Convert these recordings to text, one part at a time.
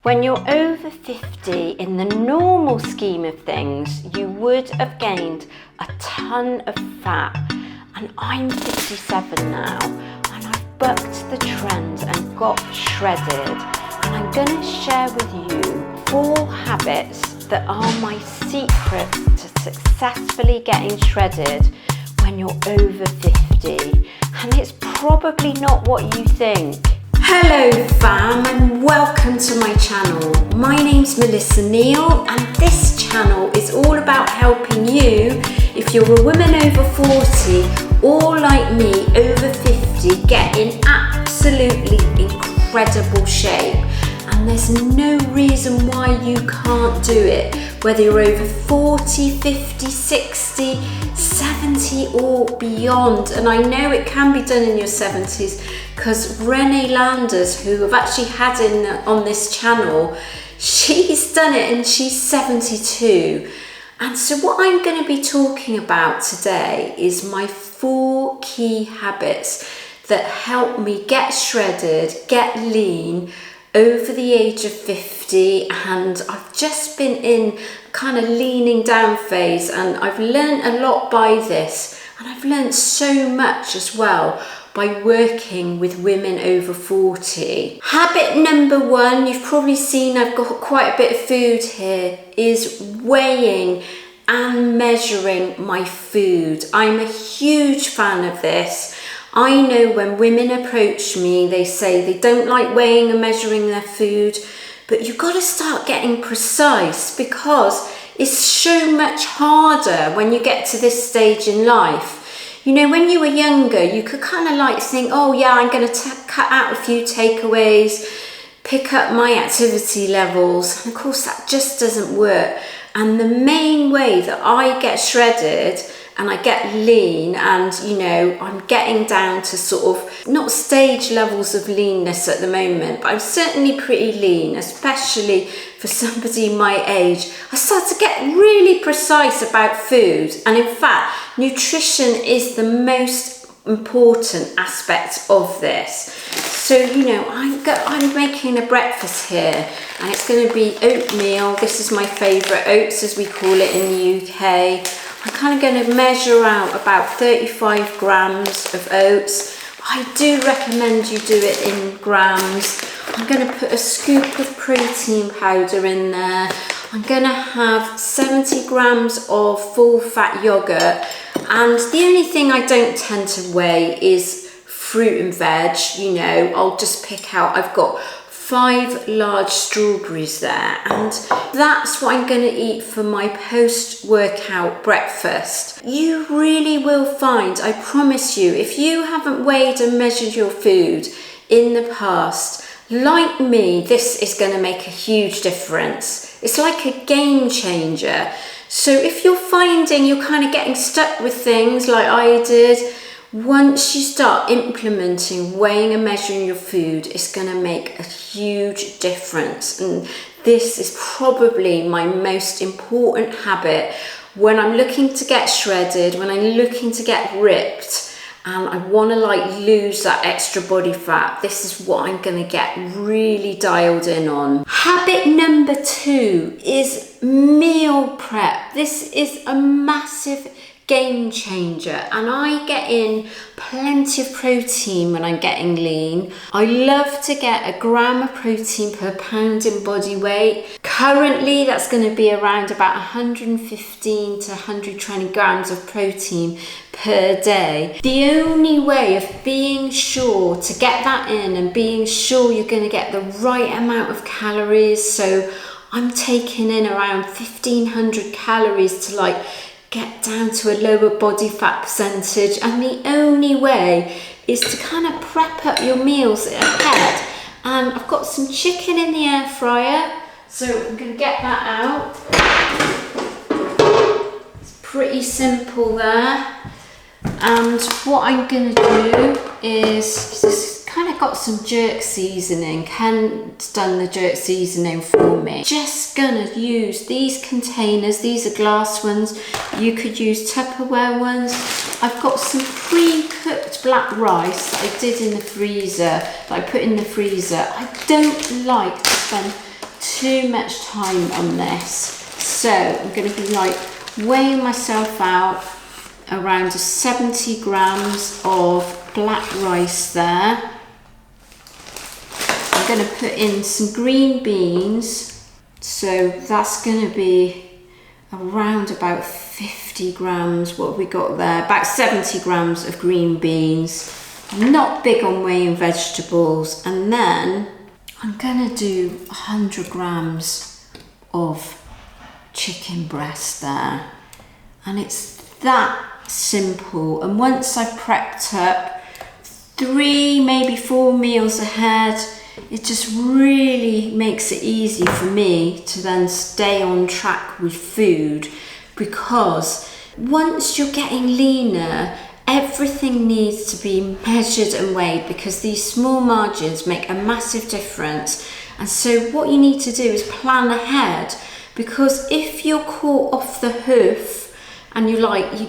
When you're over 50, in the normal scheme of things, you would have gained a ton of fat. And I'm 57 now, and I've bucked the trend and got shredded. And I'm going to share with you 4 habits that are my secret to successfully getting shredded when you're over 50. And it's probably not what you think. Hello fam, and welcome to my channel. My name's Melissa Neal, and this channel is all about helping you, if you're a woman over 40 or like me over 50, get in absolutely incredible shape. And there's no reason why you can't do it, whether you're over 40, 50, 60, 70 or beyond. And I know it can be done in your 70s, because Renee Landers, who I've actually had on this channel, she's done it and she's 72. And so what I'm going to be talking about today is my 4 key habits that help me get shredded, get lean over the age of 50. And I've just been in kind of leaning down phase, and I've learned a lot by this, and I've learned so much as well by working with women over 40. Habit number 1, you've probably seen I've got quite a bit of food here, is weighing and measuring my food. I'm a huge fan of this. I know when women approach me, they say they don't like weighing and measuring their food, but you've got to start getting precise, because it's so much harder when you get to this stage in life. You know, when you were younger, you could kind of like think, oh yeah, I'm going to cut out a few takeaways, pick up my activity levels. And of course, that just doesn't work. And the main way that I get shredded and I get lean, and you know, I'm getting down to sort of not stage levels of leanness at the moment, but I'm certainly pretty lean, especially for somebody my age. I start to get really precise about food, and in fact, nutrition is the most important aspect of this. So, you know, I'm making a breakfast here, and it's going to be oatmeal. This is my favourite, oats as we call it in the UK. I'm kind of going to measure out about 35 grams of oats. I do recommend you do it in grams. I'm going to put a scoop of protein powder in there. I'm going to have 70 grams of full fat yogurt. And the only thing I don't tend to weigh is fruit and veg. You know, I'll just pick out, I've got 5 large strawberries there, and that's what I'm going to eat for my post-workout breakfast. You really will find, I promise you, if you haven't weighed and measured your food in the past, like me, this is going to make a huge difference. It's like a game changer. So if you're finding you're kind of getting stuck with things like I did, once you start implementing weighing and measuring your food, it's going to make a huge difference. And this is probably my most important habit when I'm looking to get shredded, when I'm looking to get ripped, and I want to like lose that extra body fat. This is what I'm going to get really dialed in on. Habit number 2 is meal prep. This is a massive game changer, and I get in plenty of protein when I'm getting lean. I love to get a gram of protein per pound in body weight. Currently that's going to be around about 115 to 120 grams of protein per day. The only way of being sure to get that in and being sure you're going to get the right amount of calories, so I'm taking in around 1500 calories to like get down to a lower body fat percentage, and the only way is to kind of prep up your meals ahead. And I've got some chicken in the air fryer, so I'm going to get that out. It's pretty simple there. And what I'm going to do is just kind of got some jerk seasoning. Ken's done the jerk seasoning for me. Just gonna use these containers. These are glass ones. You could use Tupperware ones. I've got some pre-cooked black rice that I did in the freezer, that I put in the freezer. I don't like to spend too much time on this. So I'm going to be like weighing myself out around 70 grams of black rice there. I'm going to put in some green beans. So that's going to be around about 50 grams. What have we got there? About 70 grams of green beans. I'm not big on weighing vegetables. And then I'm going to do 100 grams of chicken breast there. And it's that simple. And once I've prepped up 3, maybe 4 meals ahead, it just really makes it easy for me to then stay on track with food, because once you're getting leaner, everything needs to be measured and weighed, because these small margins make a massive difference. And so what you need to do is plan ahead, because if you're caught off the hoof and you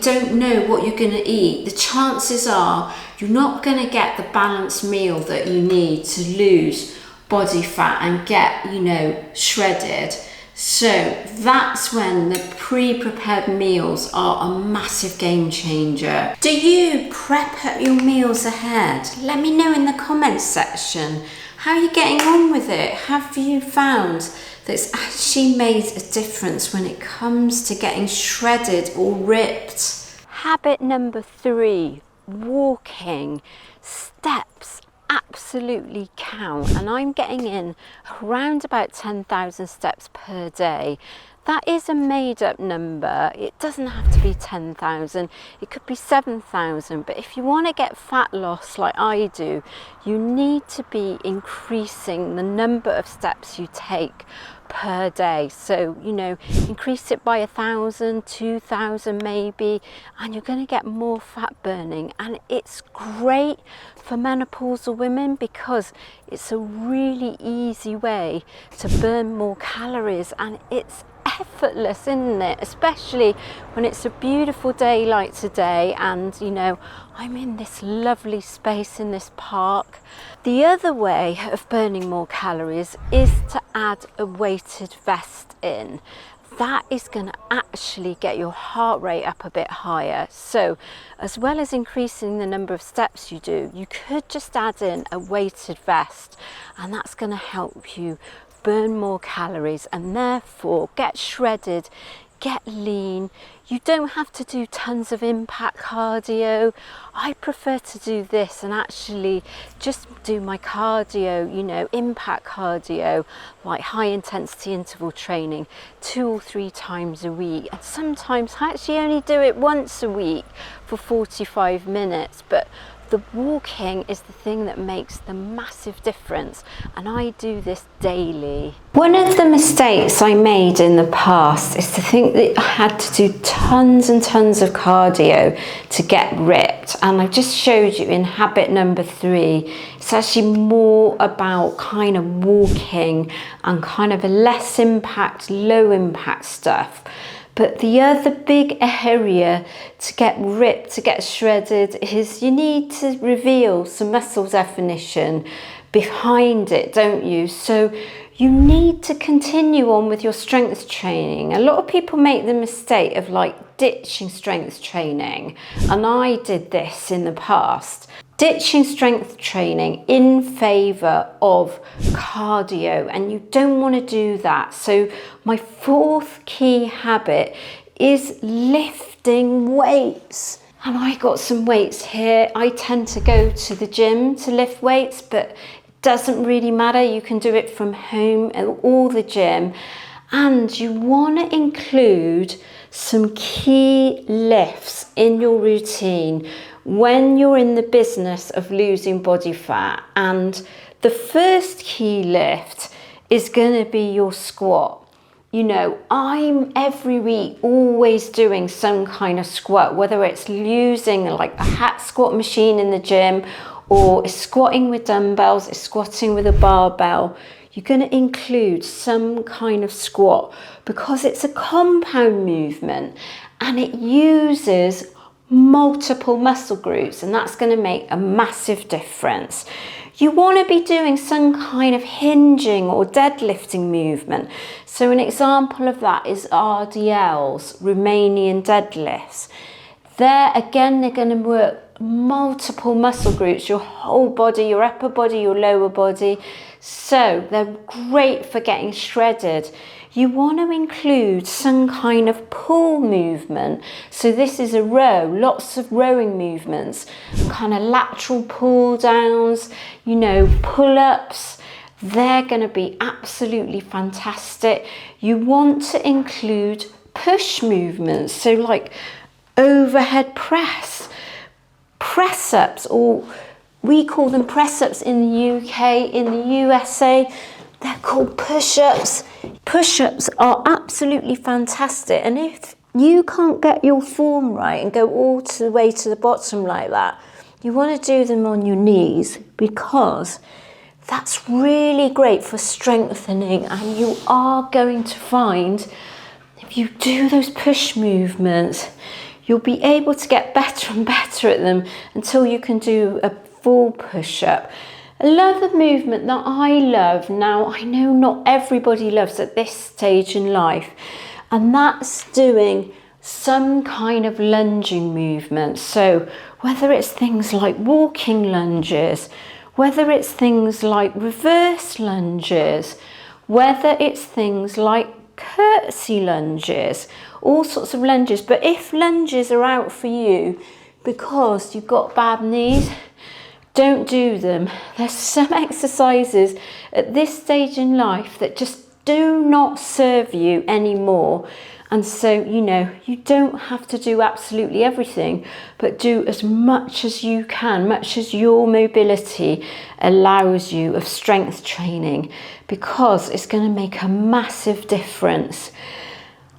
don't know what you're going to eat, the chances are you're not going to get the balanced meal that you need to lose body fat and get, shredded. So that's when the pre-prepared meals are a massive game changer. Do you prep your meals ahead? Let me know in the comments section. How are you getting on with it? Have you found that it's actually made a difference when it comes to getting shredded or ripped? Habit number 3, walking. Steps absolutely count, and I'm getting in around about 10,000 steps per day. That is a made-up number. It doesn't have to be 10,000. It could be 7,000. But if you want to get fat loss like I do, you need to be increasing the number of steps you take per day. So, increase it by 1,000, 2,000 maybe, and you're going to get more fat burning. And it's great for menopausal women because it's a really easy way to burn more calories, and it's effortless, isn't it? Especially when it's a beautiful day like today, and I'm in this lovely space in this park. The other way of burning more calories is to add a weighted vest in. That is going to actually get your heart rate up a bit higher. So as well as increasing the number of steps you do, you could just add in a weighted vest, and that's going to help you burn more calories and therefore get shredded, get lean. You don't have to do tons of impact cardio. I prefer to do this and actually just do my cardio, impact cardio, like high intensity interval training 2 or 3 times a week. And sometimes I actually only do it once a week for 45 minutes, but the walking is the thing that makes the massive difference, and I do this daily. One of the mistakes I made in the past is to think that I had to do tons and tons of cardio to get ripped, and I just showed you in habit number 3, it's actually more about kind of walking and kind of a less impact, low impact stuff. But the other big area to get ripped, to get shredded, is you need to reveal some muscle definition behind it, don't you? So you need to continue on with your strength training. A lot of people make the mistake of ditching strength training, and I did this in the past. Ditching strength training in favour of cardio, and you don't want to do that. So my 4th key habit is lifting weights. And I got some weights here. I tend to go to the gym to lift weights, but it doesn't really matter. You can do it from home or the gym. And you want to include some key lifts in your routine when you're in the business of losing body fat. And the first key lift is going to be your squat. I'm every week always doing some kind of squat, whether it's using a hack squat machine in the gym, or it's squatting with dumbbells, it's squatting with a barbell. You're going to include some kind of squat because it's a compound movement and it uses multiple muscle groups, and that's going to make a massive difference. you want to be doing some kind of hinging or deadlifting movement. So an example of that is RDLs, Romanian deadlifts. There again, they're going to work multiple muscle groups, your whole body, your upper body, your lower body. So they're great for getting shredded. You want to include some kind of pull movement. So this is a row, lots of rowing movements, kind of lateral pull downs, you know, pull-ups. They're going to be absolutely fantastic. You want to include push movements. So like overhead press, press-ups, or we call them press-ups in the UK, in the USA, they're called push-ups. Push-ups are absolutely fantastic, and if you can't get your form right and go all the way to the bottom like that, you want to do them on your knees, because that's really great for strengthening, and you are going to find if you do those push movements, you'll be able to get better and better at them until you can do a full push-up. Another movement that I love, now I know not everybody loves at this stage in life, and that's doing some kind of lunging movement. So whether it's things like walking lunges, whether it's things like reverse lunges, whether it's things like curtsy lunges, all sorts of lunges. But if lunges are out for you because you've got bad knees, don't do them. There's some exercises at this stage in life that just do not serve you anymore. And so, you know, you don't have to do absolutely everything, but do as much as you can, much as your mobility allows you of strength training, because it's going to make a massive difference.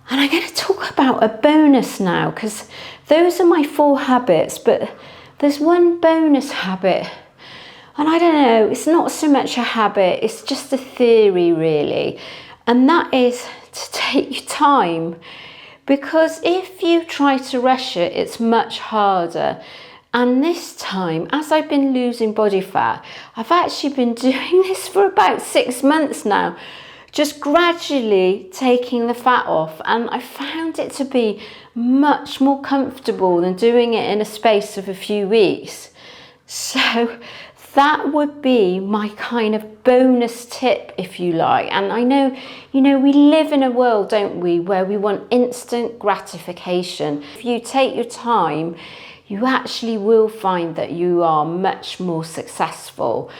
And I'm going to talk about a bonus now, because those are my 4 habits, but there's one bonus habit. And I don't know, it's not so much a habit, it's just a theory really. And that is to take your time, because if you try to rush it, it's much harder. And this time, as I've been losing body fat, I've actually been doing this for about 6 months now, just gradually taking the fat off, and I found it to be much more comfortable than doing it in a space of a few weeks. So that would be my kind of bonus tip, if you like. And I know, you know, we live in a world, don't we, where we want instant gratification. If you take your time, you actually will find that you are much more successful.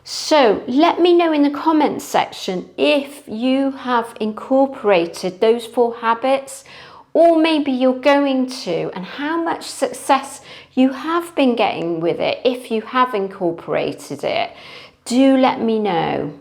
So let me know in the comments section if you have incorporated those 4 habits, or maybe you're going to, and how much success you have been getting with it if you have incorporated it. Do let me know.